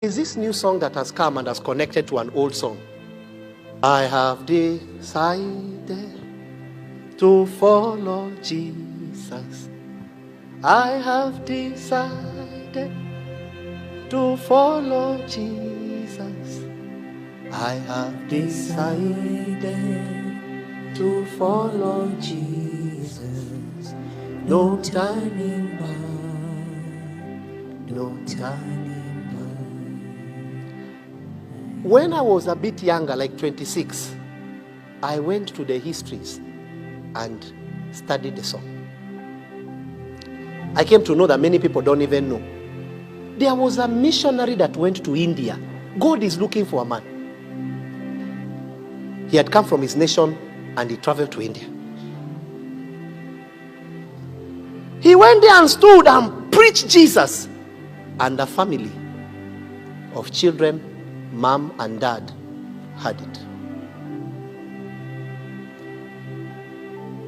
Is this new song that has come and has connected to an old song? I have decided to follow Jesus. I have decided to follow Jesus. I have decided to follow Jesus. No turning back, no turning back. When I was a bit younger, like 26, I went to the histories and studied the song. I came to know that many people don't even know. There was a missionary that went to India. God is looking for a man. He had come from his nation and he traveled to India. He went there and stood and preached Jesus. And a family of children, mom and dad, had it.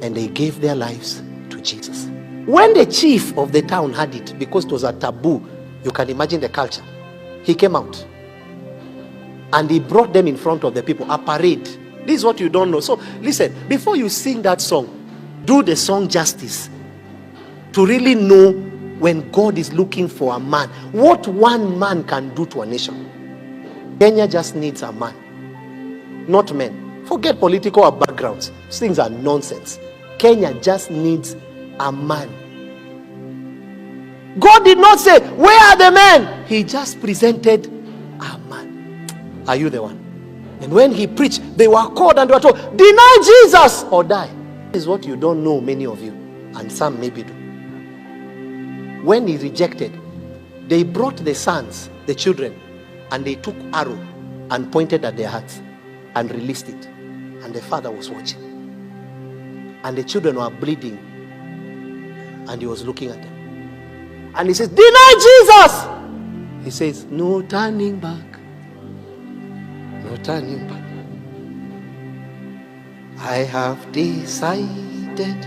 And they gave their lives to Jesus. When the chief of the town had it, because it was a taboo, you can imagine the culture, he came out and he brought them in front of the people, a parade. This is what you don't know. So listen, before you sing that song, do the song justice to really know when God is looking for a man, what one man can do to a nation. Kenya just needs a man, not men. Forget political backgrounds. These things are nonsense. Kenya just needs a man. God did not say, where are the men? He just presented a man. Are you the one? And when he preached, they were called and they were told, deny Jesus or die. This is what you don't know, many of you, and some maybe do. When he rejected, they brought the sons, the children, and they took arrow and pointed at their hearts and released it. And the father was watching. And the children were bleeding. And he was looking at them. And he says, deny Jesus! He says, no turning back. No turning back. I have decided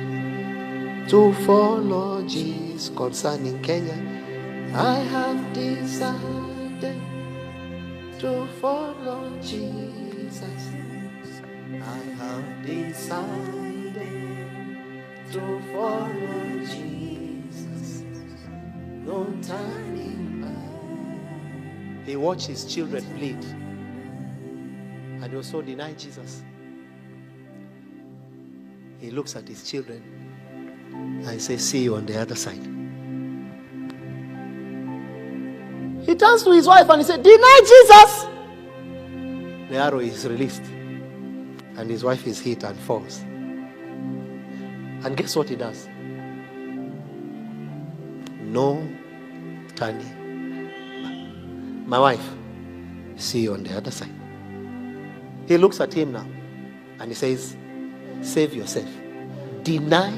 to follow Jesus concerning Kenya. I have decided to follow Jesus. I have decided to follow Jesus. No turning back. He watched his children bleed and he also denied Jesus. He looks at his children and says, see you on the other side. He turns to his wife and he said, deny Jesus. The arrow is released and his wife is hit and falls. And guess what he does? No turning back. My wife, see you on the other side. He looks at him now and he says, save yourself. Deny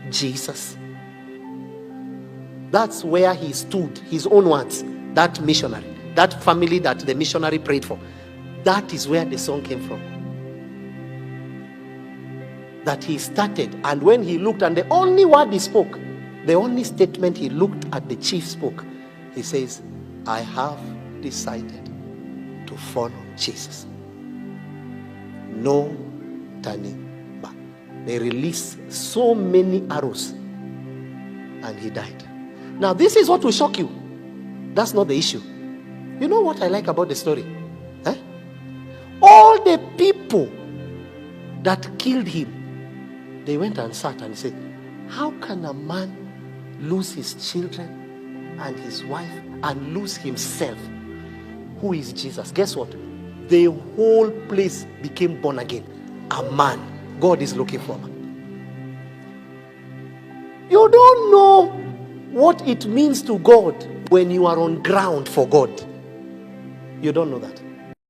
Jesus. That's where he stood, his own words. That missionary, that family that the missionary prayed for. That is where the song came from. That he started, and when he looked, and the only word he spoke, the only statement he looked at the chief spoke, he says, I have decided to follow Jesus. No turning back. They released so many arrows and he died. Now this is what will shock you. That's not the issue. You know what I like about the story? All the people that killed him, they went and sat and said, how can a man lose his children and his wife and lose himself? Who is Jesus? Guess what? The whole place became born again. A man. God is looking for a man. You don't know what it means to God when you are on ground for God. You don't know that.